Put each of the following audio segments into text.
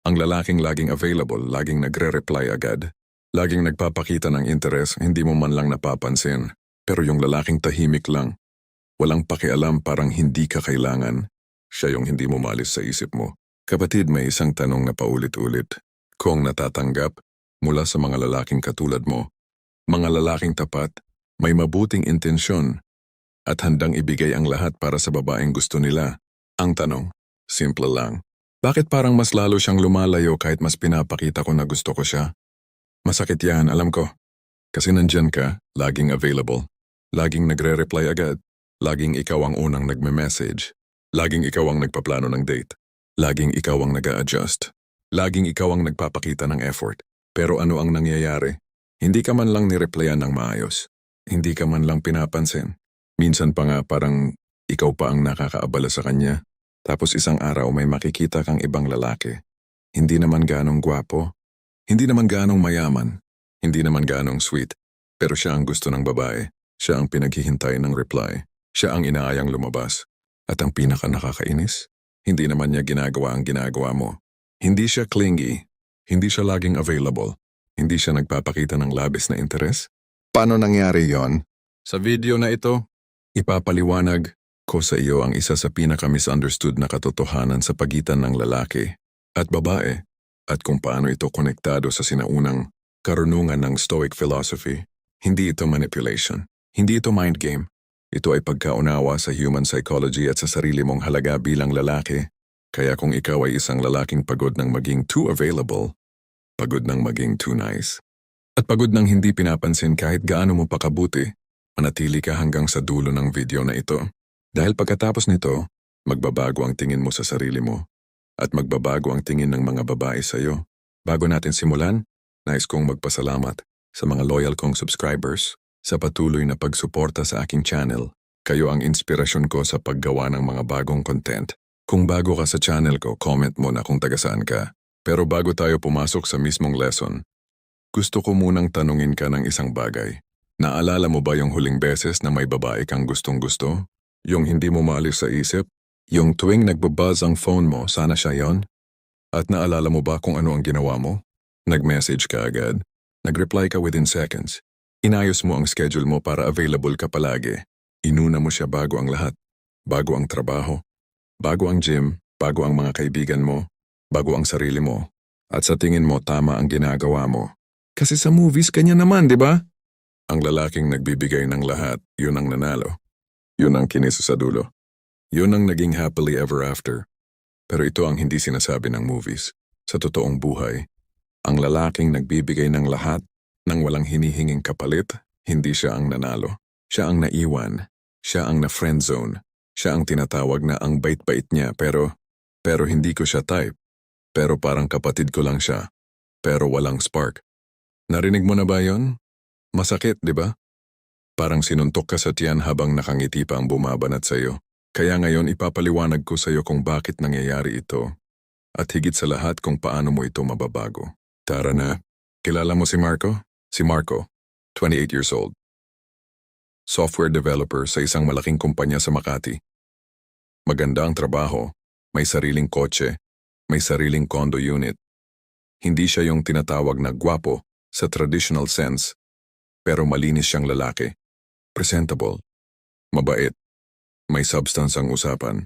Ang lalaking laging available, laging nagre-reply agad. Laging nagpapakita ng interes, hindi mo man lang napapansin. Pero yung lalaking tahimik lang, walang pakialam, parang hindi ka kailangan, siya yung hindi mo maalis sa isip mo. Kapatid, may isang tanong na paulit-ulit. Kung natatanggap mula sa mga lalaking katulad mo, mga lalaking tapat, may mabuting intensyon, at handang ibigay ang lahat para sa babaeng gusto nila. Ang tanong, simple lang. Bakit parang mas lalo siyang lumalayo kahit mas pinapakita ko na gusto ko siya? Masakit yan, alam ko. Kasi nandyan ka, laging available. Laging nagre-reply agad. Laging ikaw ang unang nagme-message. Laging ikaw ang nagpaplano ng date. Laging ikaw ang nag-a-adjust. Laging ikaw ang nagpapakita ng effort. Pero ano ang nangyayari? Hindi ka man lang nireplyan ng maayos. Hindi ka man lang pinapansin. Minsan pa nga parang ikaw pa ang nakakaabala sa kanya. Tapos isang araw may makikita kang ibang lalaki. Hindi naman ganong gwapo. Hindi naman ganong mayaman. Hindi naman ganong sweet. Pero siya ang gusto ng babae. Siya ang pinaghihintay ng reply. Siya ang inaayang lumabas. At ang pinaka nakakainis, hindi naman niya ginagawa ang ginagawa mo. Hindi siya clingy. Hindi siya laging available. Hindi siya nagpapakita ng labis na interes. Paano nangyari yon? Sa video na ito, ipapaliwanag ko sa iyo ang isa sa pinaka-misunderstood na katotohanan sa pagitan ng lalaki at babae at kung paano ito konektado sa sinaunang karunungan ng Stoic philosophy. Hindi ito manipulation. Hindi ito mind game. Ito ay pagkaunawa sa human psychology at sa sarili mong halaga bilang lalaki. Kaya kung ikaw ay isang lalaking pagod ng maging too available, pagod ng maging too nice, at pagod ng hindi pinapansin kahit gaano mo pakabuti, manatili ka hanggang sa dulo ng video na ito. Dahil pagkatapos nito, magbabago ang tingin mo sa sarili mo at magbabago ang tingin ng mga babae sa iyo. Bago natin simulan, nais kong magpasalamat sa mga loyal kong subscribers sa patuloy na pagsuporta sa aking channel. Kayo ang inspirasyon ko sa paggawa ng mga bagong content. Kung bago ka sa channel ko, comment mo na kung taga saan ka. Pero bago tayo pumasok sa mismong lesson, gusto ko munang tanungin ka ng isang bagay. Naalala mo ba yung huling beses na may babae kang gustong-gusto? Yung hindi mo maalis sa isip? Yung tuwing nagbabuzz ang phone mo, sana siya yon? At naalala mo ba kung ano ang ginawa mo? Nag-message ka agad. Nag-reply ka within seconds. Inayos mo ang schedule mo para available ka palagi. Inuna mo siya bago ang lahat. Bago ang trabaho. Bago ang gym. Bago ang mga kaibigan mo. Bago ang sarili mo. At sa tingin mo, tama ang ginagawa mo. Kasi sa movies, kanya naman, di ba? Ang lalaking nagbibigay ng lahat, yun ang nanalo. Yun ang kiniso sa dulo. Yun ang naging happily ever after. Pero ito ang hindi sinasabi ng movies. Sa totoong buhay, ang lalaking nagbibigay ng lahat nang walang hinihinging kapalit, hindi siya ang nanalo. Siya ang naiwan. Siya ang na-friendzone. Siya ang tinatawag na ang bait-bait niya pero hindi ko siya type. Pero parang kapatid ko lang siya. Pero walang spark. Narinig mo na ba yon? Masakit, di ba? Parang sinuntok ka sa tiyan habang nakangiti pa ang bumabanat sa iyo. Kaya ngayon ipapaliwanag ko sa iyo kung bakit nangyayari ito. At higit sa lahat kung paano mo ito mababago. Tara na. Kilala mo si Marco? Si Marco, 28 years old. Software developer sa isang malaking kumpanya sa Makati. Maganda ang trabaho, may sariling kotse, may sariling condo unit. Hindi siya yung tinatawag na gwapo sa traditional sense, pero malinis siyang lalaki. Presentable, mabait, may substance ang usapan,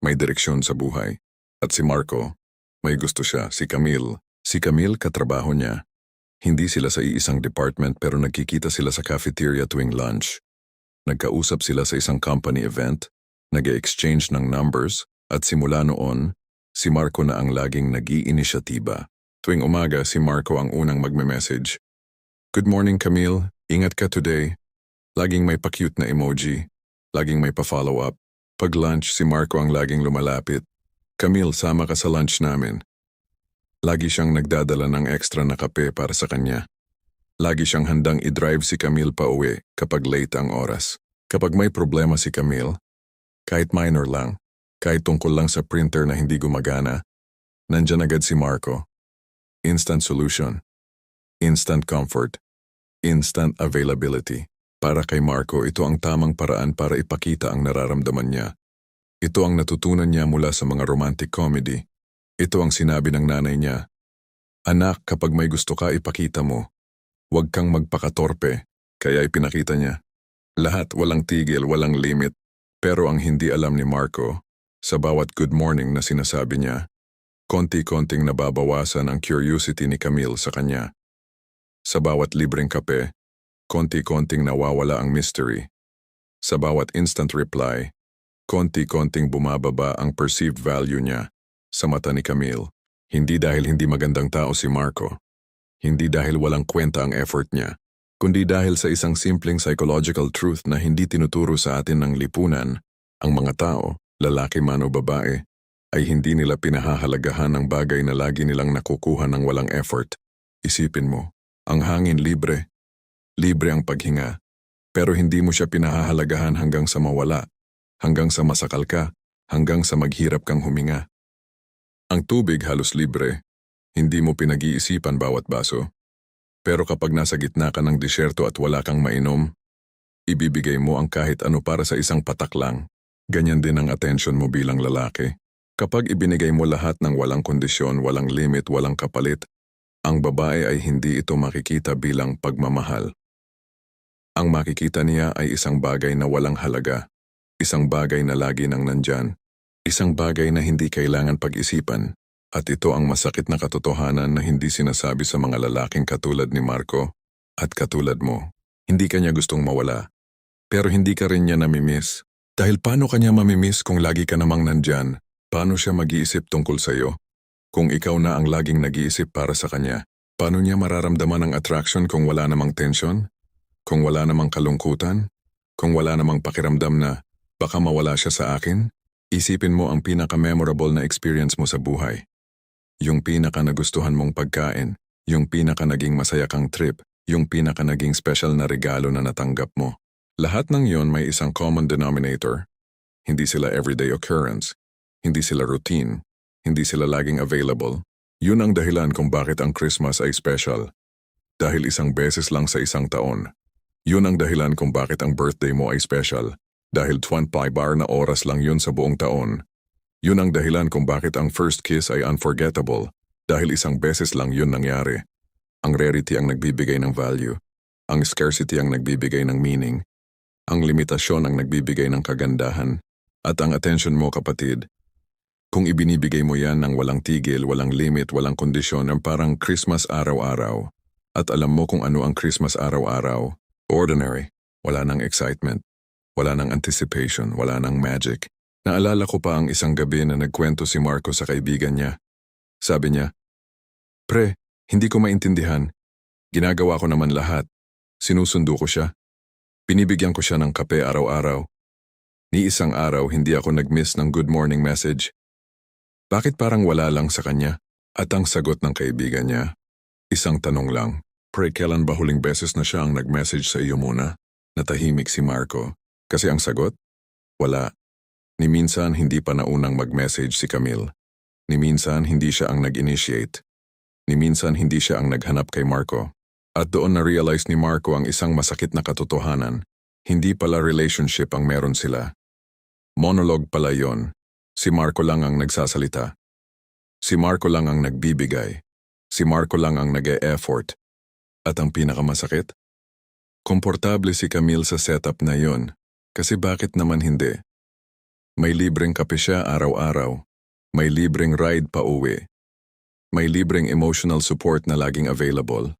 may direksyon sa buhay. At si Marco, may gusto siya, si Camille. Si Camille katrabaho niya. Hindi sila sa iisang department pero nagkikita sila sa cafeteria tuwing lunch. Nagkausap sila sa isang company event, nag-exchange ng numbers, at simula noon, si Marco na ang laging nag-iinisyatiba. Tuwing umaga, si Marco ang unang magme-message. Good morning, Camille. Ingat ka today. Laging may pa-cute na emoji. Laging may pa-follow up. Pag lunch, si Marco ang laging lumalapit. Camille, sama ka sa lunch namin. Lagi siyang nagdadala ng extra na kape para sa kanya. Lagi siyang handang i-drive si Camille pa uwi kapag late ang oras. Kapag may problema si Camille, kahit minor lang, kahit tungkol lang sa printer na hindi gumagana, nandyan agad si Marco. Instant solution. Instant comfort. Instant availability. Para kay Marco, ito ang tamang paraan para ipakita ang nararamdaman niya. Ito ang natutunan niya mula sa mga romantic comedy. Ito ang sinabi ng nanay niya. Anak, kapag may gusto ka, ipakita mo. Huwag kang magpakatorpe. Kaya ipinakita niya. Lahat walang tigil, walang limit. Pero ang hindi alam ni Marco, sa bawat good morning na sinasabi niya, konti-konting nababawasan ang curiosity ni Camille sa kanya. Sa bawat libreng kape, konti-konting nawawala ang mystery. Sa bawat instant reply, konti-konting bumababa ang perceived value niya sa mata ni Camille. Hindi dahil hindi magandang tao si Marco. Hindi dahil walang kwenta ang effort niya, kundi dahil sa isang simpleng psychological truth na hindi tinuturo sa atin ng lipunan, ang mga tao, lalaki man o babae, ay hindi nila pinahahalagahan ang bagay na lagi nilang nakukuha ng walang effort. Isipin mo, ang hangin libre. Libre ang paghinga. Pero hindi mo siya pinahahalagahan hanggang sa mawala, hanggang sa masakal ka, hanggang sa maghirap kang huminga. Ang tubig halos libre. Hindi mo pinag-iisipan bawat baso. Pero kapag nasa gitna ka ng disyerto at wala kang mainom, ibibigay mo ang kahit ano para sa isang patak lang. Ganyan din ang attention mo bilang lalaki. Kapag ibinigay mo lahat ng walang kondisyon, walang limit, walang kapalit, ang babae ay hindi ito makikita bilang pagmamahal. Ang makikita niya ay isang bagay na walang halaga, isang bagay na lagi nang nandyan, isang bagay na hindi kailangan pag-isipan. At ito ang masakit na katotohanan na hindi sinasabi sa mga lalaking katulad ni Marco at katulad mo. Hindi kanya gustong mawala, pero hindi ka rin niya namimiss. Dahil paano kanya mamimiss kung lagi ka namang nandyan? Paano siya mag-iisip tungkol sa'yo? Kung ikaw na ang laging nag-iisip para sa kanya, paano niya mararamdaman ang attraction kung wala namang tension? Kung wala namang kalungkutan? Kung wala namang pakiramdam na baka mawala siya sa akin? Isipin mo ang pinaka-memorable na experience mo sa buhay. Yung pinaka-nagustuhan mong pagkain, yung pinaka-naging masaya kang trip, yung pinaka-naging special na regalo na natanggap mo. Lahat ng yon may isang common denominator. Hindi sila everyday occurrence. Hindi sila routine. Hindi sila laging available. Yun ang dahilan kung bakit ang Christmas ay special. Dahil isang beses lang sa isang taon. Yun ang dahilan kung bakit ang birthday mo ay special. Dahil 25 bar na oras lang yun sa buong taon. Yun ang dahilan kung bakit ang first kiss ay unforgettable. Dahil isang beses lang yun nangyari. Ang rarity ang nagbibigay ng value. Ang scarcity ang nagbibigay ng meaning. Ang limitasyon ang nagbibigay ng kagandahan. At ang attention mo, kapatid, kung ibinibigay mo yan ng walang tigil, walang limit, walang kondisyon, ang parang Christmas araw-araw. At alam mo kung ano ang Christmas araw-araw? Ordinary. Wala nang excitement. Wala nang anticipation. Wala nang magic. Naalala ko pa ang isang gabi na nagkwento si Marco sa kaibigan niya. Sabi niya, "Pre, hindi ko maintindihan. Ginagawa ko naman lahat. Sinusundo ko siya. Binibigyan ko siya ng kape araw-araw. Ni isang araw hindi ako nag-miss ng good morning message. Bakit parang wala lang sa kanya?" At ang sagot ng kaibigan niya, isang tanong lang. "Pre, kailan ba huling beses na siya ang nag-message sa iyo muna?" Natahimik si Marco. Kasi ang sagot, wala. Ni minsan hindi pa naunang mag-message si Camille. Ni minsan hindi siya ang nag-initiate. Ni minsan hindi siya ang naghanap kay Marco. At doon na-realize ni Marco ang isang masakit na katotohanan. Hindi pala relationship ang meron sila. Monologue pala yon. Si Marco lang ang nagsasalita. Si Marco lang ang nagbibigay. Si Marco lang ang nag-e-effort. At ang pinakamasakit? Komportable si Camille sa setup na yon. Kasi bakit naman hindi? May libreng kape siya araw-araw. May libreng ride pa uwi. May libreng emotional support na laging available.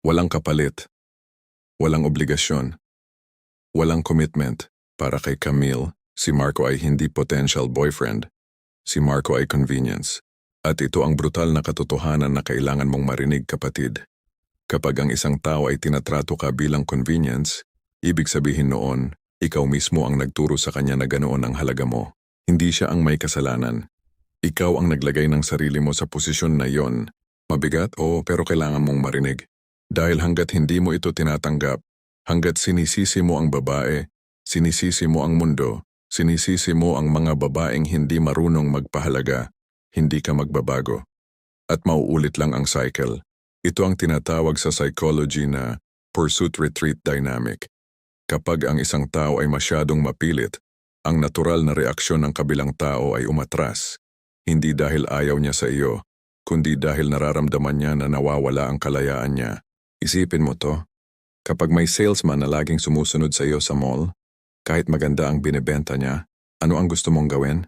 Walang kapalit. Walang obligasyon. Walang commitment. Para kay Camille, si Marco ay hindi potential boyfriend. Si Marco ay convenience. At ito ang brutal na katotohanan na kailangan mong marinig, kapatid. Kapag ang isang tao ay tinatrato ka bilang convenience, ibig sabihin noon, ikaw mismo ang nagturo sa kanya na ganoon ang halaga mo. Hindi siya ang may kasalanan. Ikaw ang naglagay ng sarili mo sa posisyon na yon. Mabigat, pero kailangan mong marinig. Dahil hanggat hindi mo ito tinatanggap, hanggat sinisisi mo ang babae, sinisisi mo ang mundo, sinisisi mo ang mga babaeng hindi marunong magpahalaga, hindi ka magbabago. At mauulit lang ang cycle. Ito ang tinatawag sa psychology na pursuit-retreat dynamic. Kapag ang isang tao ay masyadong mapilit, ang natural na reaksyon ng kabilang tao ay umatras. Hindi dahil ayaw niya sa iyo, kundi dahil nararamdaman niya na nawawala ang kalayaan niya. Isipin mo to, kapag may salesman na laging sumusunod sa iyo sa mall, kahit maganda ang binebenta niya, ano ang gusto mong gawin?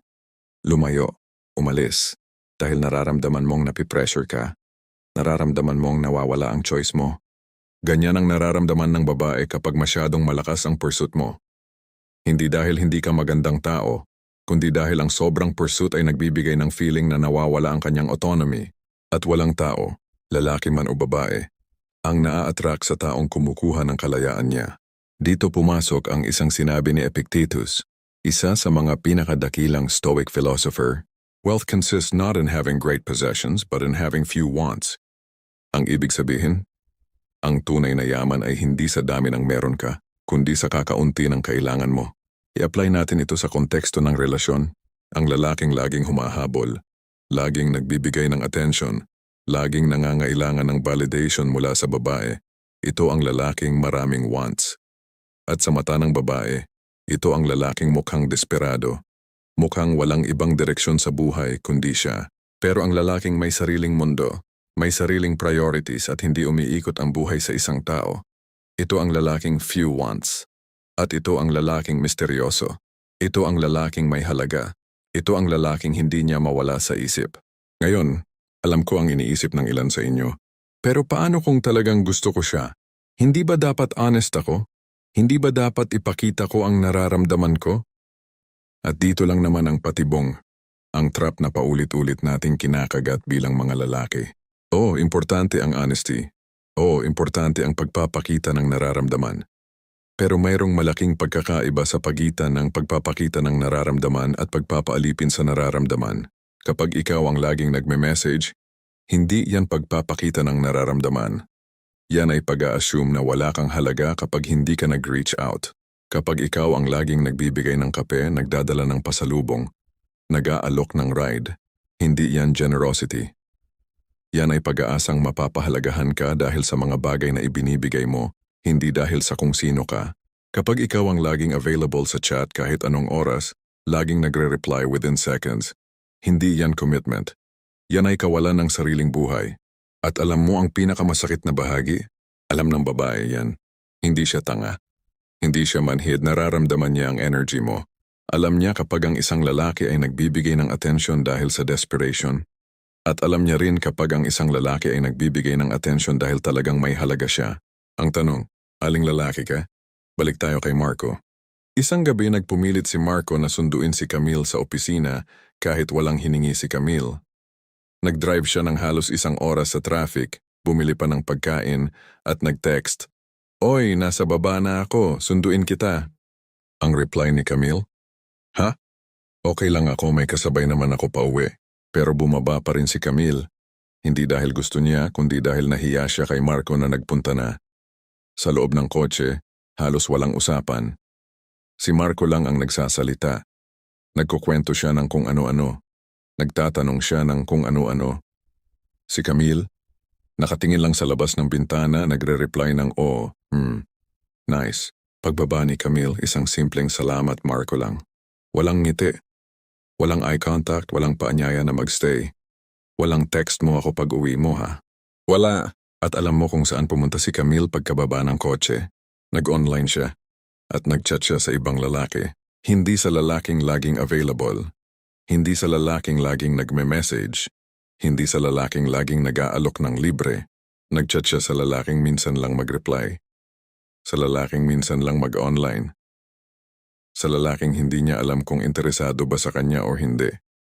Lumayo, umalis, dahil nararamdaman mong napipressure ka. Nararamdaman mong nawawala ang choice mo. Ganyan ang nararamdaman ng babae kapag masyadong malakas ang pursuit mo. Hindi dahil hindi ka magandang tao, kundi dahil ang sobrang pursuit ay nagbibigay ng feeling na nawawala ang kanyang autonomy. At walang tao, lalaki man o babae, ang naa-attract sa taong kumukuha ng kalayaan niya. Dito pumasok ang isang sinabi ni Epictetus, isa sa mga pinakadakilang Stoic philosopher. Wealth consists not in having great possessions but in having few wants. Ang ibig sabihin, ang tunay na yaman ay hindi sa dami ng meron ka, kundi sa kakaunti ng kailangan mo. I-apply natin ito sa konteksto ng relasyon. Ang lalaking laging humahabol, laging nagbibigay ng attention, laging nangangailangan ng validation mula sa babae. Ito ang lalaking maraming wants. At sa mata ng babae, ito ang lalaking mukhang desperado. Mukhang walang ibang direksyon sa buhay kundi siya. Pero ang lalaking may sariling mundo, may sariling priorities at hindi umiikot ang buhay sa isang tao. Ito ang lalaking few wants. At ito ang lalaking misteryoso. Ito ang lalaking may halaga. Ito ang lalaking hindi niya mawala sa isip. Ngayon, alam ko ang iniisip ng ilan sa inyo. Pero paano kung talagang gusto ko siya? Hindi ba dapat honest ako? Hindi ba dapat ipakita ko ang nararamdaman ko? At dito lang naman ang patibong, ang trap na paulit-ulit nating kinakagat bilang mga lalaki. Oo, importante ang honesty. Oo, importante ang pagpapakita ng nararamdaman. Pero mayroong malaking pagkakaiba sa pagitan ng pagpapakita ng nararamdaman at pagpapaalipin sa nararamdaman. Kapag ikaw ang laging nagme-message, hindi yan pagpapakita ng nararamdaman. Yan ay pag-a-assume na wala kang halaga kapag hindi ka nag-reach out. Kapag ikaw ang laging nagbibigay ng kape, nagdadala ng pasalubong, nag-aalok ng ride, hindi yan generosity. Yan ay pag-aasang mapapahalagahan ka dahil sa mga bagay na ibinibigay mo, hindi dahil sa kung sino ka. Kapag ikaw ang laging available sa chat kahit anong oras, laging nagre-reply within seconds, hindi yan commitment. Yan ay kawalan ng sariling buhay. At alam mo ang pinakamasakit na bahagi? Alam ng babae yan. Hindi siya tanga. Hindi siya manhid, nararamdaman niya ang energy mo. Alam niya kapag ang isang lalaki ay nagbibigay ng attention dahil sa desperation. At alam niya rin kapag ang isang lalaki ay nagbibigay ng attention dahil talagang may halaga siya. Ang tanong, aling lalaki ka? Balik tayo kay Marco. Isang gabi nagpumilit si Marco na sunduin si Camille sa opisina kahit walang hiningi si Camille. Nag-drive siya ng halos 1 oras sa traffic, bumili pa ng pagkain, at nag-text, "Oy, nasa baba na ako, sunduin kita." Ang reply ni Camille, "Ha? Okay lang ako, may kasabay naman ako pauwi." Pero bumaba pa rin si Camille. Hindi dahil gusto niya, kundi dahil nahiya siya kay Marco na nagpunta na. Sa loob ng kotse, halos walang usapan. Si Marco lang ang nagsasalita. Nagkukwento siya ng kung ano-ano. Nagtatanong siya ng kung ano-ano. Si Camille, nakatingin lang sa labas ng bintana, nagre-reply ng "Oh, nice." Pagbaba ni Camille, isang simpleng "Salamat, Marco" lang. Walang ngiti. Walang eye contact, walang paanyaya na magstay. Walang "Text mo ako pag uwi mo, ha?" Wala. At alam mo kung saan pumunta si Camille pagkababa ng kotse. Nag-online siya. At nag-chat siya sa ibang lalaki. Hindi sa lalaking laging available. Hindi sa lalaking laging nagme-message. Hindi sa lalaking laging nag-aalok ng libre. Nag-chat siya sa lalaking minsan lang mag-reply. Sa lalaking minsan lang mag-online. Sa lalaking hindi niya alam kung interesado ba sa kanya o hindi.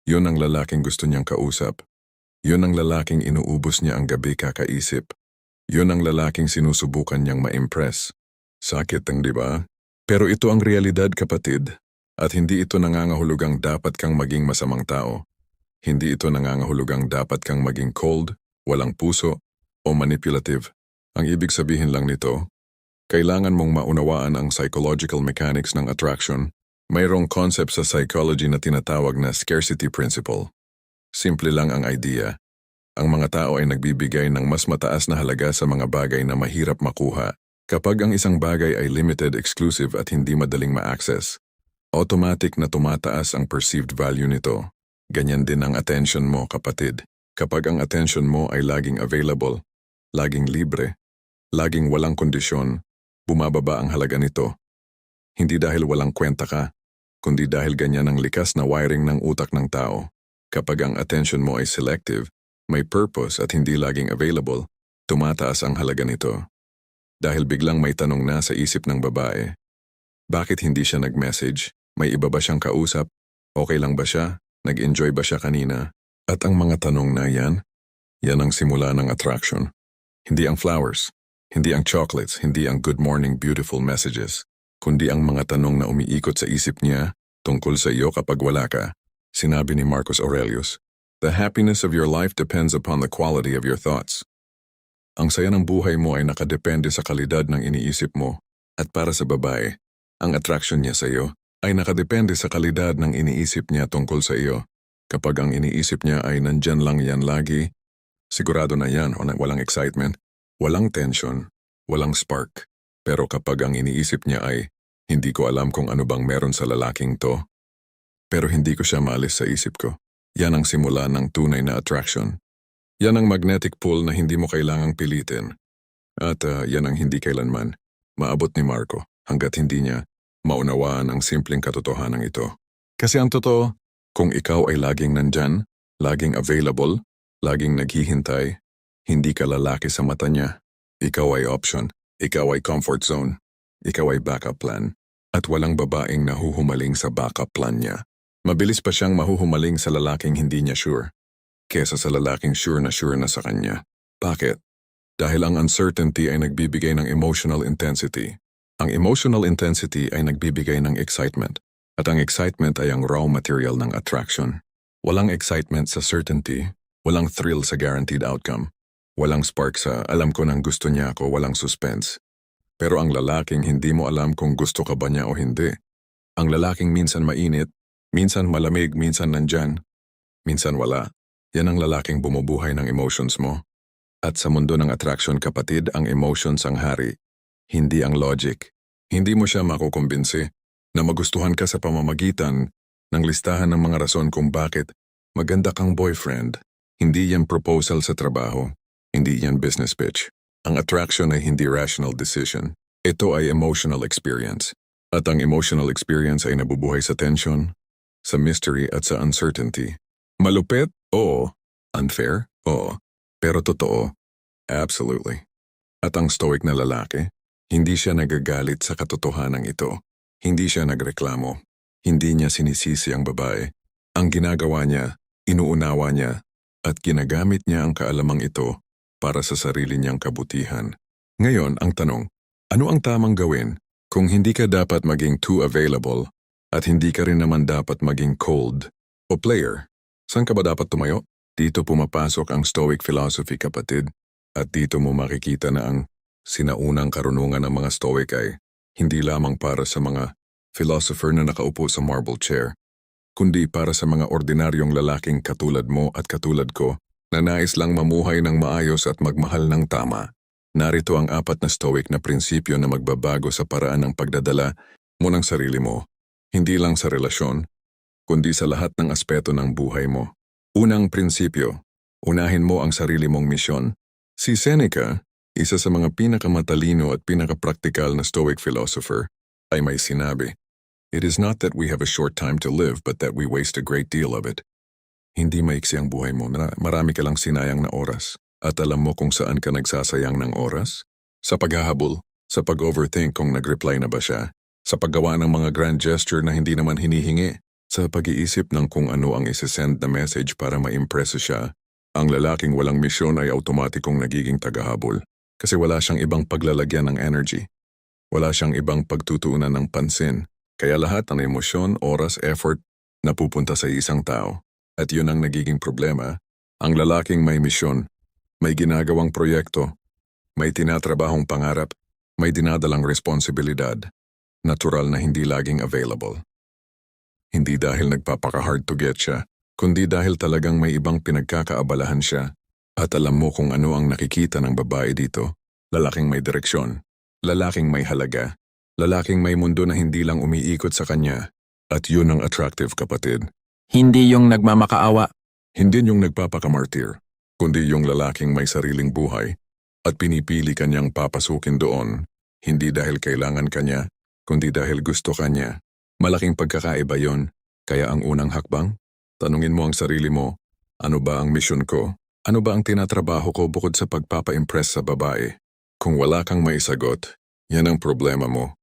Yun ang lalaking gusto niyang kausap. Yun ang lalaking inuubos niya ang gabi kakaisip. Yun ang lalaking sinusubukan niyang ma-impress. Sakit ang di ba? Pero ito ang realidad, kapatid. At hindi ito nangangahulugang dapat kang maging masamang tao. Hindi ito nangangahulugang dapat kang maging cold, walang puso, o manipulative. Ang ibig sabihin lang nito, kailangan mong maunawaan ang psychological mechanics ng attraction. Mayroong concept sa psychology na tinatawag na scarcity principle. Simple lang ang idea. Ang mga tao ay nagbibigay ng mas mataas na halaga sa mga bagay na mahirap makuha. Kapag ang isang bagay ay limited, exclusive at hindi madaling ma-access, automatic na tumataas ang perceived value nito. Ganyan din ang attention mo, kapatid. Kapag ang attention mo ay laging available, laging libre, laging walang kondisyon, bumababa ang halaga nito. Hindi dahil walang kwenta ka, kundi dahil ganyan ang likas na wiring ng utak ng tao. Kapag ang attention mo ay selective, may purpose at hindi laging available, tumataas ang halaga nito. Dahil biglang may tanong na sa isip ng babae. Bakit hindi siya nag-message? May iba ba siyang kausap? Okay lang ba siya? Nag-enjoy ba siya kanina? At ang mga tanong na yan ang simula ng attraction. Hindi ang flowers, hindi ang chocolates, hindi ang good morning beautiful messages, kundi ang mga tanong na umiikot sa isip niya tungkol sa iyo kapag wala ka. Sinabi ni Marcus Aurelius, "The happiness of your life depends upon the quality of your thoughts." Ang saya ng buhay mo ay nakadepende sa kalidad ng iniisip mo. At para sa babae, ang attraction niya sa iyo ay nakadepende sa kalidad ng iniisip niya tungkol sa iyo. Kapag ang iniisip niya ay nandyan lang yan lagi, sigurado na yan o walang excitement, walang tension, walang spark. Pero kapag ang iniisip niya ay, hindi ko alam kung ano bang meron sa lalaking to, pero hindi ko siya maalis sa isip ko. Yan ang simula ng tunay na attraction. Yan ang magnetic pull na hindi mo kailangang pilitin. At yan ang hindi kailanman maabot ni Marco hanggat hindi niya maunawaan ang simpleng katotohanan ito. Kasi ang totoo, kung ikaw ay laging nandyan, laging available, laging naghihintay, hindi ka lalaki sa mata niya. Ikaw ay option, ikaw ay comfort zone, ikaw ay backup plan. At walang babaeng nahuhumaling sa backup plan niya. Mabilis pa siyang mahuhumaling sa lalaking hindi niya sure, kesa sa lalaking sure na sa kanya. Bakit? Dahil ang uncertainty ay nagbibigay ng emotional intensity. Ang emotional intensity ay nagbibigay ng excitement. At ang excitement ay ang raw material ng attraction. Walang excitement sa certainty, walang thrill sa guaranteed outcome, walang spark sa alam ko nang gusto niya ako, walang suspense. Pero ang lalaking hindi mo alam kung gusto ka ba niya o hindi. Ang lalaking minsan mainit, minsan malamig, minsan nandyan, minsan wala. Yan ang lalaking bumubuhay ng emotions mo. At sa mundo ng attraction, kapatid, ang emotions ang hari, hindi ang logic. Hindi mo siya makukumbinsi na magustuhan ka sa pamamagitan ng listahan ng mga rason kung bakit maganda kang boyfriend. Hindi yan proposal sa trabaho, hindi yan business pitch. Ang attraction ay hindi rational decision. Ito ay emotional experience. At ang emotional experience ay nabubuhay sa tension, sa mystery at sa uncertainty. Malupit? Oo. Unfair? Oo. Pero totoo? Absolutely. At ang stoic na lalaki, hindi siya nagagalit sa katotohanan ito. Hindi siya nagreklamo. Hindi niya sinisisi ang babae. Ang ginagawa niya, inuunawa niya, at ginagamit niya ang kaalamang ito para sa sarili niyang kabutihan. Ngayon, ang tanong, ano ang tamang gawin kung hindi ka dapat maging too available at hindi ka rin naman dapat maging cold o player? Saan ka ba dapat tumayo? Dito pumapasok ang Stoic philosophy, kapatid. At dito mo makikita na ang sinaunang karunungan ng mga Stoic ay hindi lamang para sa mga philosopher na nakaupo sa marble chair, kundi para sa mga ordinaryong lalaking katulad mo at katulad ko na nais lang mamuhay ng maayos at magmahal ng tama. Narito ang 4 na Stoic na prinsipyo na magbabago sa paraan ng pagdadala mo ng sarili mo, hindi lang sa relasyon, kundi sa lahat ng aspeto ng buhay mo. Unang prinsipyo, unahin mo ang sarili mong misyon. Si Seneca, isa sa mga pinakamatalino at pinakapraktikal na Stoic philosopher, ay may sinabi, "It is not that we have a short time to live but that we waste a great deal of it." Hindi maiksi ang buhay mo, marami ka lang sinayang na oras. At alam mo kung saan ka nagsasayang ng oras? Sa paghahabol, sa pag-overthink kung nag-reply na ba siya, sa paggawa ng mga grand gesture na hindi naman hinihingi, sa pag-iisip ng kung ano ang isesend na message para ma-impress siya. Ang lalaking walang misyon ay automatikong nagiging tagahabol kasi wala siyang ibang paglalagyan ng energy. Wala siyang ibang pagtutuunan ng pansin. Kaya lahat ng emosyon, oras, effort napupunta sa isang tao. At yun ang nagiging problema. Ang lalaking may misyon, may ginagawang proyekto, may tinatrabahong pangarap, may dinadalang responsibilidad, natural na hindi laging available. Hindi dahil nagpapaka-hard to get siya, kundi dahil talagang may ibang pinagkakaabalahan siya. At alam mo kung ano ang nakikita ng babae dito. Lalaking may direksyon, lalaking may halaga, lalaking may mundo na hindi lang umiikot sa kanya. At yun ang attractive, kapatid. Hindi yung nagmamakaawa. Hindi yung nagpapakamartir, kundi yung lalaking may sariling buhay at pinipili kanyang papasukin doon, hindi dahil kailangan kanya, kundi dahil gusto kanya. Malaking pagkakaiba yon, kaya ang unang hakbang, tanungin mo ang sarili mo, ano ba ang misyon ko? Ano ba ang tinatrabaho ko bukod sa pagpapa-impress sa babae? Kung wala kang maisagot, yan ang problema mo.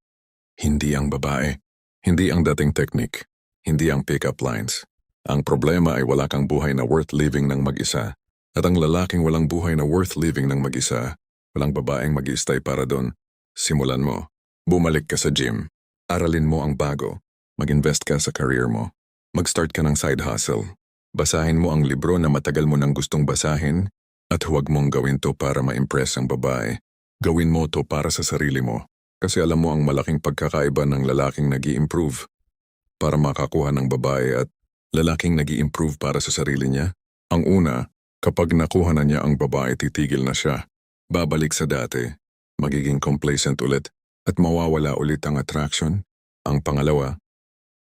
Hindi ang babae, hindi ang dating technique, hindi ang pick-up lines. Ang problema ay wala kang buhay na worth living ng mag-isa. At ang lalaking walang buhay na worth living ng mag-isa, walang babaeng mag-i-stay para doon. Simulan mo. Bumalik ka sa gym. Aralin mo ang bago. Mag-invest ka sa career mo. Mag-start ka ng side hustle. Basahin mo ang libro na matagal mo nang gustong basahin at huwag mong gawin to para ma-impress ang babae. Gawin mo to para sa sarili mo. Kasi alam mo ang malaking pagkakaiba ng lalaking nag-i-improve para makakuha ng babae at lalaking nag-i-improve para sa sarili niya. Ang una, kapag nakuha na niya ang babae, titigil na siya. Babalik sa dati, magiging complacent ulit at mawawala ulit ang attraction. Ang pangalawa,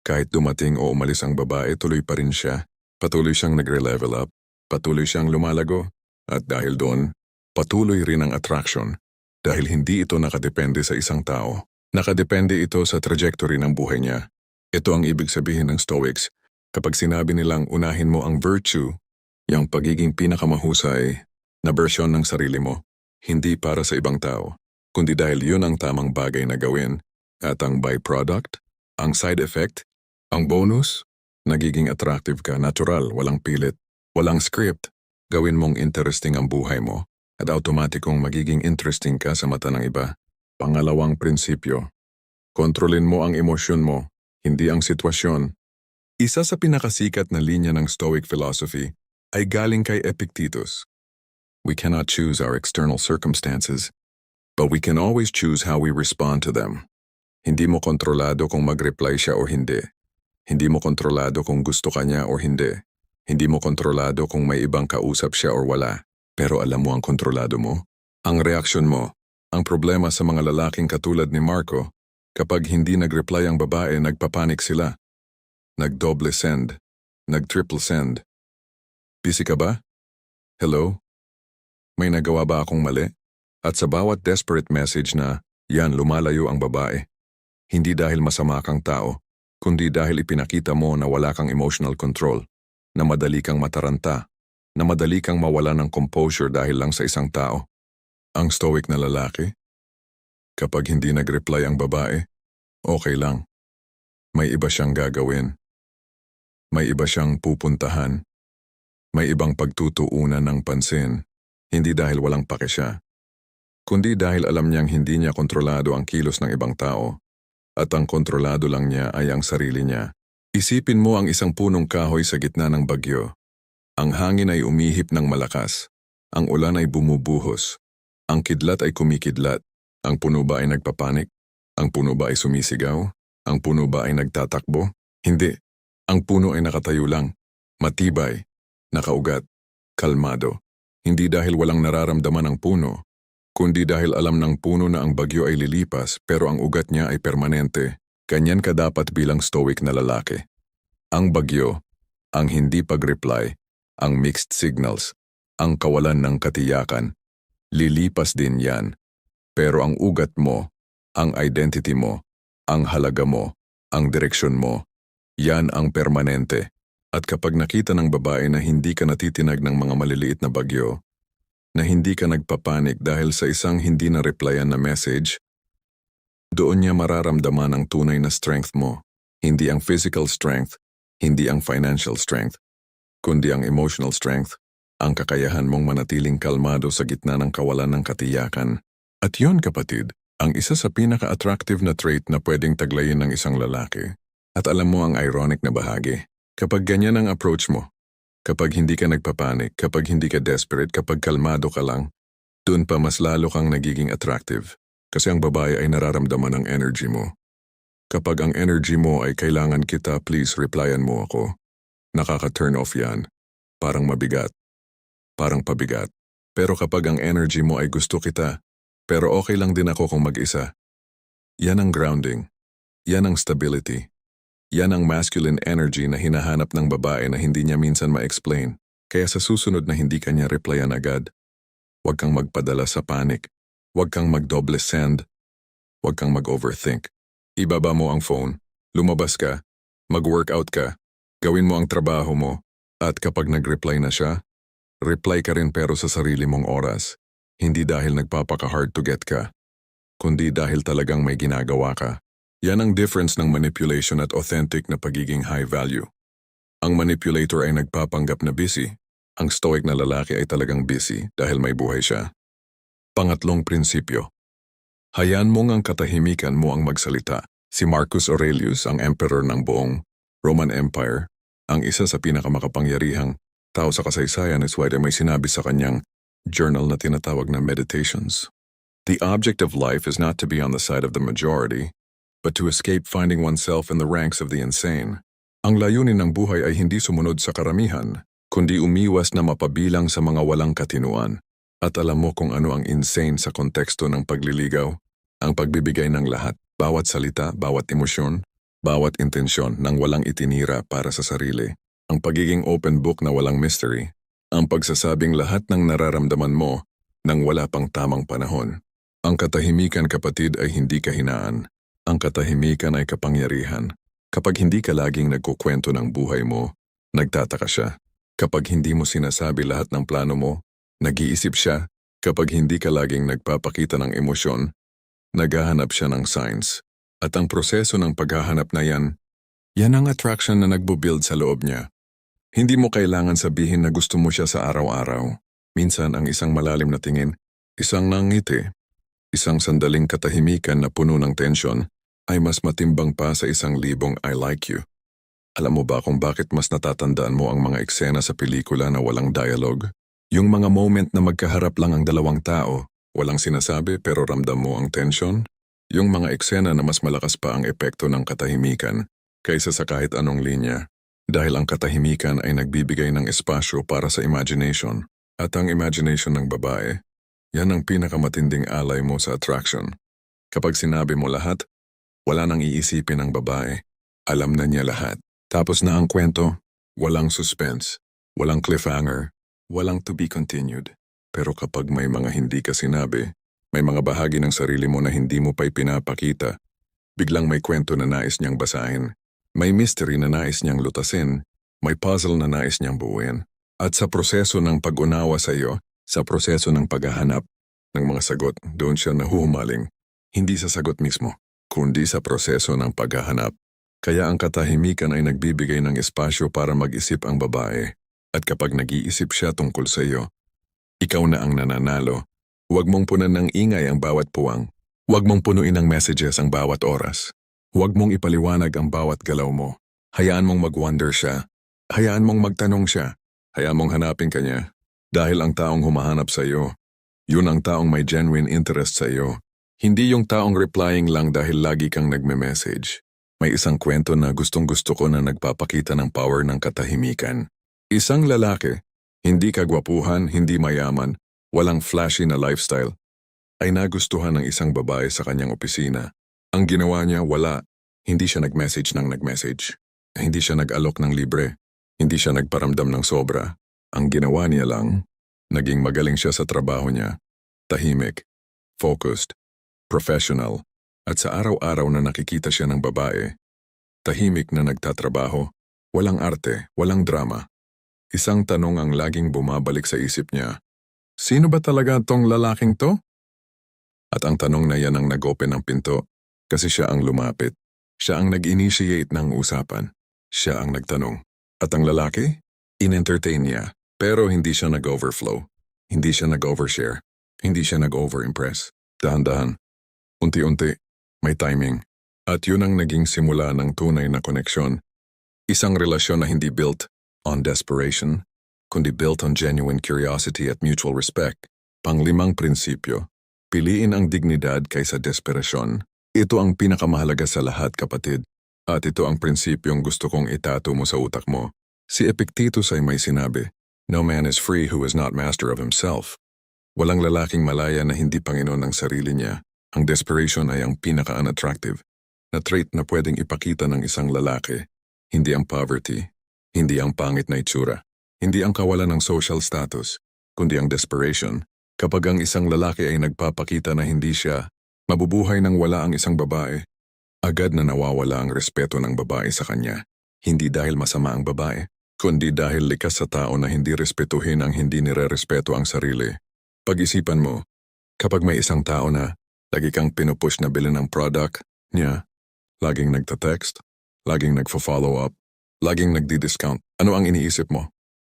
kahit dumating o umalis ang babae, tuloy pa rin siya. Patuloy siyang nagre-level up, patuloy siyang lumalago, at dahil doon, patuloy rin ang attraction. Dahil hindi ito nakadepende sa isang tao. Nakadepende ito sa trajectory ng buhay niya. Ito ang ibig sabihin ng Stoics. Kapag sinabi nilang unahin mo ang virtue, yung pagiging pinakamahusay na bersyon ng sarili mo, hindi para sa ibang tao, kundi dahil yun ang tamang bagay na gawin. At ang byproduct, ang side effect, ang bonus, nagiging attractive ka, natural, walang pilit, walang script. Gawin mong interesting ang buhay mo at automatikong magiging interesting ka sa mata ng iba. Pangalawang prinsipyo, kontrolin mo ang emosyon mo, hindi ang sitwasyon. Isa sa pinakasikat na linya ng Stoic philosophy ay galing kay Epictetus. We cannot choose our external circumstances, but we can always choose how we respond to them. Hindi mo kontrolado kung mag-reply siya o hindi. Hindi mo kontrolado kung gusto ka niya o hindi. Hindi mo kontrolado kung may ibang kausap siya o wala. Pero alam mo ang kontrolado mo? Ang reaksyon mo. Ang problema sa mga lalaking katulad ni Marco, kapag hindi nag-reply ang babae, nagpapanik sila. Nag-double send. Nag-triple send. Busy ka ba? Hello? May nagawa ba akong mali? At sa bawat desperate message na, yan lumalayo ang babae. Hindi dahil masama kang tao, kundi dahil ipinakita mo na wala kang emotional control, na madali kang mataranta, na madali kang mawala ng composure dahil lang sa isang tao. Ang stoic na lalaki? Kapag hindi nag-reply ang babae, okay lang. May iba siyang gagawin. May iba siyang pupuntahan. May ibang pagtutuunan ng pansin, hindi dahil walang pake siya, kundi dahil alam niyang hindi niya kontrolado ang kilos ng ibang tao, at ang kontrolado lang niya ay ang sarili niya. Isipin mo ang isang punong kahoy sa gitna ng bagyo. Ang hangin ay umihip ng malakas, ang ulan ay bumubuhos, ang kidlat ay kumikidlat, ang puno ba ay nagpapanik? Ang puno ba ay sumisigaw? Ang puno ba ay nagtatakbo? Hindi. Ang puno ay nakatayo lang, matibay, nakaugat, kalmado. Hindi dahil walang nararamdaman ang puno, kundi dahil alam ng puno na ang bagyo ay lilipas pero ang ugat niya ay permanente. Ganyan ka dapat bilang stoic na lalaki. Ang bagyo, ang hindi pag-reply, ang mixed signals, ang kawalan ng katiyakan, lilipas din yan. Pero ang ugat mo, ang identity mo, ang halaga mo, ang direksyon mo, yan ang permanente. At kapag nakita ng babae na hindi ka natitinag ng mga maliliit na bagyo, na hindi ka nagpapanik dahil sa isang hindi na-replyan na message, doon niya mararamdaman ang tunay na strength mo. Hindi ang physical strength, hindi ang financial strength, kundi ang emotional strength, ang kakayahan mong manatiling kalmado sa gitna ng kawalan ng katiyakan. At yun kapatid, ang isa sa pinaka-attractive na trait na pwedeng taglayin ng isang lalaki. At alam mo ang ironic na bahagi. Kapag ganyan ang approach mo, kapag hindi ka nagpapanik, kapag hindi ka desperate, kapag kalmado ka lang, dun pa mas lalo kang nagiging attractive. Kasi ang babae ay nararamdaman ang energy mo. Kapag ang energy mo ay kailangan kita, please replyan mo ako. Nakaka-turn off yan. Parang mabigat. Parang pabigat. Pero kapag ang energy mo ay gusto kita, pero okay lang din ako kung mag-isa. Yan ang grounding. Yan ang stability. Yan ang masculine energy na hinahanap ng babae na hindi niya minsan ma-explain. Kaya sa susunod na hindi kanya replyan agad, huwag kang magpadala sa panic. Huwag kang mag-double send. Huwag kang mag-overthink. Ibaba mo ang phone, lumabas ka, mag-workout ka, gawin mo ang trabaho mo, at kapag nag-reply na siya, reply ka rin pero sa sarili mong oras. Hindi dahil nagpapaka-hard to get ka, kundi dahil talagang may ginagawa ka. Yan ang difference ng manipulation at authentic na pagiging high value. Ang manipulator ay nagpapanggap na busy. Ang stoic na lalaki ay talagang busy dahil may buhay siya. Pangatlong prinsipyo. Hayaan mong ang katahimikan mo ang magsalita. Si Marcus Aurelius, ang emperor ng buong Roman Empire, ang isa sa pinakamakapangyarihang tao sa kasaysayan, is why may sinabi sa kanyang journal na tinatawag na Meditations. The object of life is not to be on the side of the majority, but to escape finding oneself in the ranks of the insane. Ang layunin ng buhay ay hindi sumunod sa karamihan, kundi umiwas na mapabilang sa mga walang katinuan. At alam mo kung ano ang insane sa konteksto ng pagliligaw? Ang pagbibigay ng lahat, bawat salita, bawat emosyon, bawat intensyon nang walang itinira para sa sarili. Ang pagiging open book na walang mystery. Ang pagsasabing lahat ng nararamdaman mo nang wala pang tamang panahon. Ang katahimikan, kapatid, ay hindi kahinaan. Ang katahimikan ay kapangyarihan. Kapag hindi ka laging nagkukwento ng buhay mo, nagtataka siya. Kapag hindi mo sinasabi lahat ng plano mo, nag-iisip siya. Kapag hindi ka laging nagpapakita ng emosyon, naghahanap siya ng signs. At ang proseso ng paghahanap na yan ang attraction na nagbubuild sa loob niya. Hindi mo kailangan sabihin na gusto mo siya sa araw-araw. Minsan ang isang malalim na tingin, isang nangiti, isang sandaling katahimikan na puno ng tensyon, ay mas matimbang pa sa 1,000 I like you. Alam mo ba kung bakit mas natatandaan mo ang mga eksena sa pelikula na walang dialogue? Yung mga moment na magkaharap lang ang dalawang tao, walang sinasabi pero ramdam mo ang tension? Yung mga eksena na mas malakas pa ang epekto ng katahimikan kaysa sa kahit anong linya. Dahil ang katahimikan ay nagbibigay ng espasyo para sa imagination. At ang imagination ng babae, yan ang pinakamatinding alay mo sa attraction. Kapag sinabi mo lahat, wala nang iisipin ng babae. Alam na niya lahat. Tapos na ang kwento, walang suspense, walang cliffhanger, walang to be continued. Pero kapag may mga hindi ka sinabi, may mga bahagi ng sarili mo na hindi mo pa'y pinapakita, biglang may kwento na nais niyang basahin, may mystery na nais niyang lutasin, may puzzle na nais niyang buuin. At sa proseso ng pag-unawa sa iyo, sa proseso ng paghahanap ng mga sagot, doon siya nahuhumaling, hindi sa sagot mismo, kundi sa proseso ng paghahanap. Kaya ang katahimikan ay nagbibigay ng espasyo para mag-isip ang babae. At kapag nag-iisip siya tungkol sa iyo, ikaw na ang nananalo. Huwag mong punan ng ingay ang bawat puwang. Huwag mong punuin ng messages ang bawat oras. Huwag mong ipaliwanag ang bawat galaw mo. Hayaan mong mag-wonder siya. Hayaan mong magtanong siya. Hayaan mong hanapin ka niya. Dahil ang taong humahanap sa iyo, yun ang taong may genuine interest sa iyo. Hindi yung taong replying lang dahil lagi kang nagme-message. May isang kwento na gustong-gusto ko na nagpapakita ng power ng katahimikan. Isang lalaki, hindi kagwapuhan, hindi mayaman, walang flashy na lifestyle, ay nagustuhan ng isang babae sa kanyang opisina. Ang ginawa niya, hindi siya nag-message ng nag-message. Hindi siya nag-alok ng libre. Hindi siya nagparamdam ng sobra. Ang ginawa niya lang, naging magaling siya sa trabaho niya. Tahimik, focused, professional, at sa araw-araw na nakikita siya ng babae, tahimik na nagtatrabaho, walang arte, walang drama. Isang tanong ang laging bumabalik sa isip niya, sino ba talaga tong lalaking to? At ang tanong na yan ang nag-open ng pinto, kasi siya ang lumapit. Siya ang nag-initiate ng usapan. Siya ang nagtanong. At ang lalaki? In-entertain niya, pero hindi siya nag-overflow. Hindi siya nag-overshare. Hindi siya nag-overimpress. Dahan-dahan. Unti-unti. May timing. At yun ang naging simula ng tunay na koneksyon. Isang relasyon na hindi built on desperation, kundi built on genuine curiosity at mutual respect. Panglimang prinsipyo, piliin ang dignidad kaysa desperasyon. Ito ang pinakamahalaga sa lahat, kapatid. At ito ang prinsipyong gusto kong itato mo sa utak mo. Si Epictetus ay may sinabi, "No man is free who is not master of himself." Walang lalaking malaya na hindi Panginoon ng sarili niya. Ang desperation ay ang pinaka-unattractive. na trait na pwedeng ipakita ng isang lalaki. Hindi ang poverty, hindi ang pangit na itsura, hindi ang kawalan ng social status, kundi ang desperation. Kapag ang isang lalaki ay nagpapakita na hindi siya mabubuhay nang wala ang isang babae, agad na nawawala ang respeto ng babae sa kanya. Hindi dahil masama ang babae, kundi dahil likas sa tao na hindi respetuhin ang hindi nirerespeto ang sarili. Pag-isipan mo, kapag may isang tao na lagi kang pinupush na bilhin ng product niya, laging nagta-text, laging nagfo-follow up, laging nagdi-discount, ano ang iniisip mo?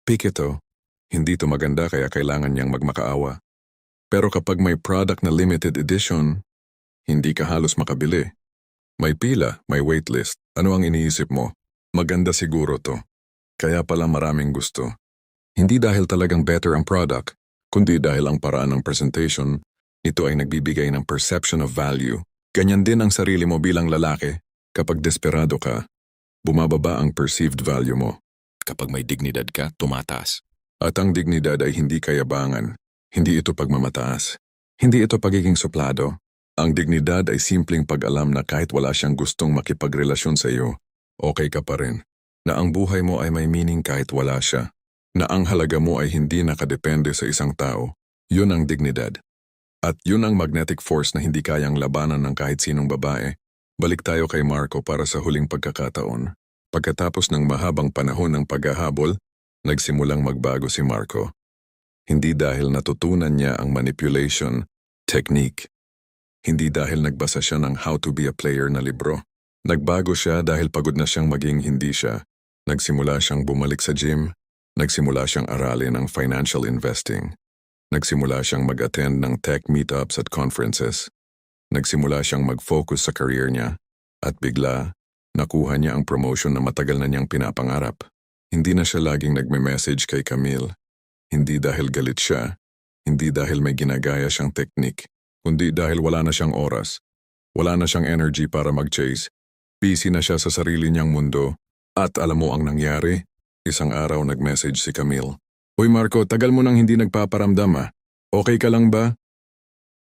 Peak ito, hindi ito maganda kaya kailangan niyang magmakaawa. Pero kapag may product na limited edition, hindi ka halos makabili. May pila, may waitlist, ano ang iniisip mo? Maganda siguro to. Kaya pala maraming gusto. Hindi dahil talagang better ang product, kundi dahil ang paraan ng presentation, ito ay nagbibigay ng perception of value. Ganyan din ang sarili mo bilang lalaki. Kapag desperado ka, bumababa ang perceived value mo. Kapag may dignidad ka, tumataas. At ang dignidad ay hindi kayabangan. Hindi ito pagmamataas. Hindi ito pagiging suplado. Ang dignidad ay simpleng pag-alam na kahit wala siyang gustong makipagrelasyon sa iyo, okay ka pa rin. Na ang buhay mo ay may meaning kahit wala siya. Na ang halaga mo ay hindi nakadepende sa isang tao. Yun ang dignidad. At yun ang magnetic force na hindi kayang labanan ng kahit sinong babae. Balik tayo kay Marco para sa huling pagkakataon. Pagkatapos ng mahabang panahon ng paghahabol, nagsimulang magbago si Marco. Hindi dahil natutunan niya ang manipulation technique. Hindi dahil nagbasa siya ng How to be a Player na libro. Nagbago siya dahil pagod na siyang maging hindi siya. Nagsimula siyang bumalik sa gym. Nagsimula siyang aralin ang financial investing. Nagsimula siyang mag-attend ng tech meetups at conferences. Nagsimula siyang mag-focus sa career niya. At bigla, nakuha niya ang promotion na matagal na niyang pinapangarap. Hindi na siya laging nagme-message kay Camille. Hindi dahil galit siya. Hindi dahil may ginagaya siyang technique. Kundi dahil wala na siyang oras. Wala na siyang energy para mag-chase. Busy na siya sa sarili niyang mundo. At alam mo ang nangyari? Isang araw nag-message si Camille. Uy Marco, tagal mo nang hindi nagpaparamdam ah. Okay ka lang ba?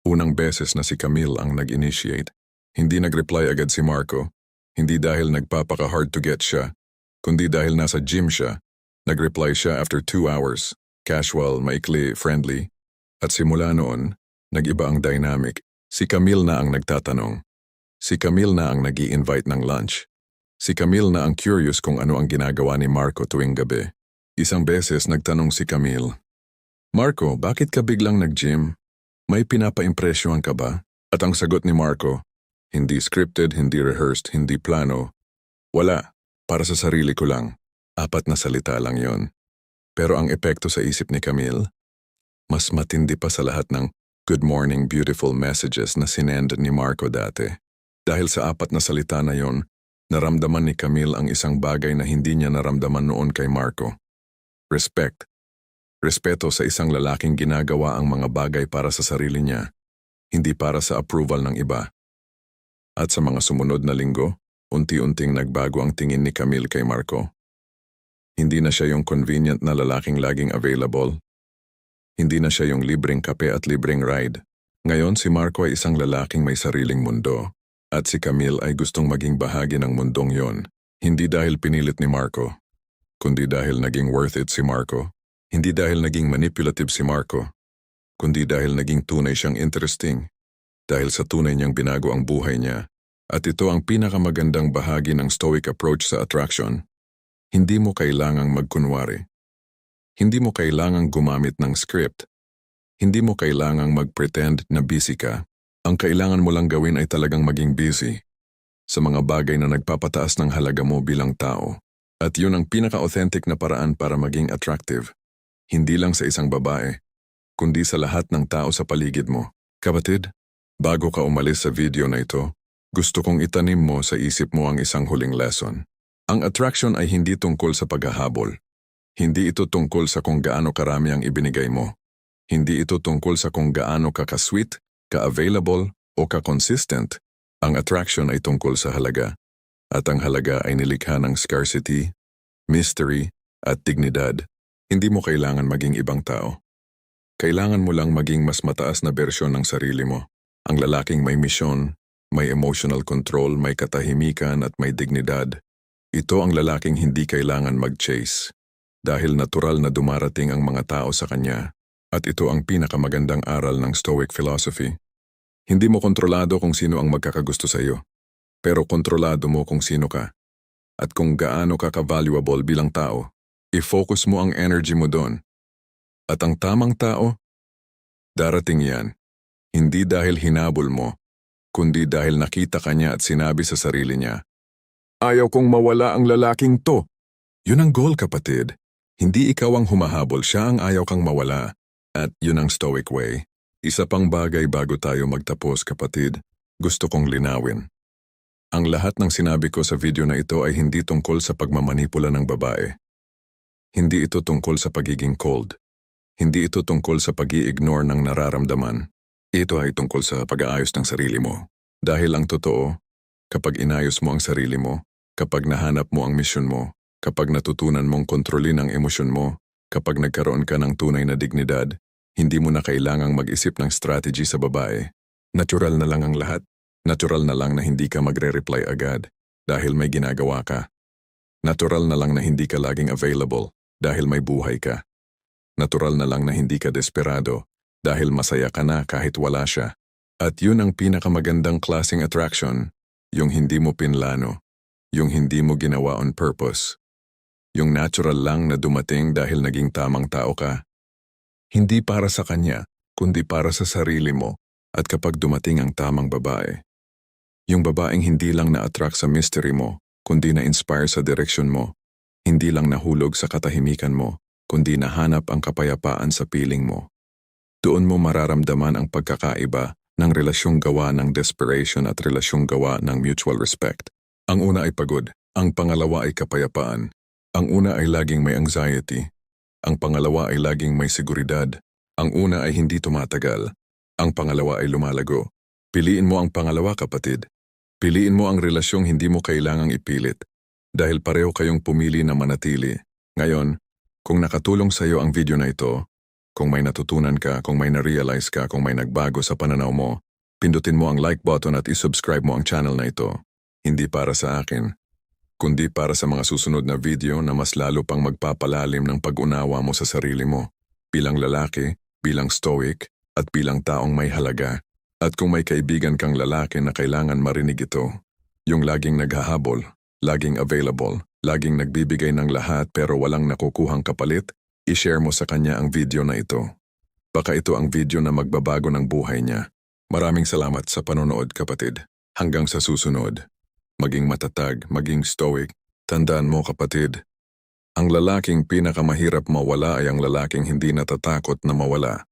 Unang beses na si Camille ang nag-initiate. Hindi nag-reply agad si Marco. Hindi dahil nagpapaka-hard to get siya. Kundi dahil nasa gym siya. Nag-reply siya after 2 hours. Casual, maikli, friendly. At simula noon, nag-iba ang dynamic. Si Camille na ang nagtatanong. Si Camille na ang nag-i-invite ng lunch. Si Camille na ang curious kung ano ang ginagawa ni Marco tuwing gabi. Isang beses nagtanong si Camille, Marco, bakit ka biglang nag-gym? May pinapa-impresyohan ka ba? At ang sagot ni Marco, hindi scripted, hindi rehearsed, hindi plano. Wala, para sa sarili ko lang. 4 na salita lang yon. Pero ang epekto sa isip ni Camille, mas matindi pa sa lahat ng good morning beautiful messages na sinend ni Marco dati. Dahil sa 4 na salita na yon, naramdaman ni Camille ang isang bagay na hindi niya naramdaman noon kay Marco. Respect. Respeto sa isang lalaking ginagawa ang mga bagay para sa sarili niya, hindi para sa approval ng iba. At sa mga sumunod na linggo, unti-unting nagbago ang tingin ni Camille kay Marco. Hindi na siya yung convenient na lalaking laging available. Hindi na siya yung libreng kape at libreng ride. Ngayon si Marco ay isang lalaking may sariling mundo. At si Camille ay gustong maging bahagi ng mundong yon. Hindi dahil pinilit ni Marco, kundi dahil naging worth it si Marco. Hindi dahil naging manipulative si Marco, kundi dahil naging tunay siyang interesting. Dahil sa tunay niyang binago ang buhay niya. At ito ang pinakamagandang bahagi ng stoic approach sa attraction. Hindi mo kailangang magkunwari. Hindi mo kailangang gumamit ng script. Hindi mo kailangang mag-pretend na busy ka. Ang kailangan mo lang gawin ay talagang maging busy sa mga bagay na nagpapataas ng halaga mo bilang tao. At yun ang pinaka-authentic na paraan para maging attractive. Hindi lang sa isang babae, kundi sa lahat ng tao sa paligid mo. Kapatid, bago ka umalis sa video na ito, gusto kong itanim mo sa isip mo ang isang huling lesson. Ang attraction ay hindi tungkol sa paghahabol. Hindi ito tungkol sa kung gaano karami ang ibinigay mo. Hindi ito tungkol sa kung gaano ka ka-sweet, ka-available, o ka-consistent. Ang attraction ay tungkol sa halaga. At ang halaga ay nilikha ng scarcity, mystery, at dignidad. Hindi mo kailangan maging ibang tao. Kailangan mo lang maging mas mataas na bersyon ng sarili mo. Ang lalaking may misyon, may emotional control, may katahimikan at may dignidad. Ito ang lalaking hindi kailangan mag-chase dahil natural na dumarating ang mga tao sa kanya. At ito ang pinakamagandang aral ng Stoic philosophy. Hindi mo kontrolado kung sino ang magkakagusto sa iyo, pero kontrolado mo kung sino ka. At kung gaano ka ka-valuable bilang tao, i-focus mo ang energy mo doon. At ang tamang tao, darating yan. Hindi dahil hinabol mo, kundi dahil nakita ka niya at sinabi sa sarili niya, "Ayaw kong mawala ang lalaking to." Yun ang goal, kapatid. Hindi ikaw ang humahabol, siya ang ayaw kang mawala. At yun ang Stoic way. Isa pang bagay bago tayo magtapos, kapatid, gusto kong linawin. Ang lahat ng sinabi ko sa video na ito ay hindi tungkol sa pagmamanipula ng babae. Hindi ito tungkol sa pagiging cold. Hindi ito tungkol sa pag-i-ignore ng nararamdaman. Ito ay tungkol sa pag-aayos ng sarili mo. Dahil ang totoo, kapag inayos mo ang sarili mo, kapag nahanap mo ang misyon mo, kapag natutunan mong kontrolin ang emosyon mo, kapag nagkaroon ka ng tunay na dignidad, hindi mo na kailangang mag-isip ng strategy sa babae. Natural na lang ang lahat. Natural na lang na hindi ka magre-reply agad dahil may ginagawa ka. Natural na lang na hindi ka laging available dahil may buhay ka. Natural na lang na hindi ka desperado dahil masaya ka na kahit wala siya. At yun ang pinakamagandang klaseng attraction, yung hindi mo pinlano, yung hindi mo ginawa on purpose. Yung natural lang na dumating dahil naging tamang tao ka. Hindi para sa kanya, kundi para sa sarili mo at kapag dumating ang tamang babae. Yung babaeng hindi lang na-attract sa mystery mo, kundi na-inspire sa direksyon mo. Hindi lang nahulog sa katahimikan mo, kundi nahanap ang kapayapaan sa piling mo. Doon mo mararamdaman ang pagkakaiba ng relasyong gawa ng desperation at relasyong gawa ng mutual respect. Ang una ay pagod, ang pangalawa ay kapayapaan. Ang una ay laging may anxiety. Ang pangalawa ay laging may seguridad. Ang una ay hindi tumatagal. Ang pangalawa ay lumalago. Piliin mo ang pangalawa, kapatid. Piliin mo ang relasyong hindi mo kailangang ipilit. Dahil pareho kayong pumili na manatili. Ngayon, kung nakatulong sa iyo ang video na ito, kung may natutunan ka, kung may na-realize ka, kung may nagbago sa pananaw mo, pindutin mo ang like button at isubscribe mo ang channel na ito. Hindi para sa akin, kundi para sa mga susunod na video na mas lalo pang magpapalalim ng pag-unawa mo sa sarili mo, bilang lalaki, bilang stoic, at bilang taong may halaga. At kung may kaibigan kang lalaki na kailangan marinig ito, yung laging naghahabol, laging available, laging nagbibigay ng lahat pero walang nakukuhang kapalit, i-share mo sa kanya ang video na ito. Baka ito ang video na magbabago ng buhay niya. Maraming salamat sa panonood, kapatid. Hanggang sa susunod. Maging matatag, maging stoic. Tandaan mo, kapatid, ang lalaking pinakamahirap mawala ay ang lalaking hindi natatakot na mawala.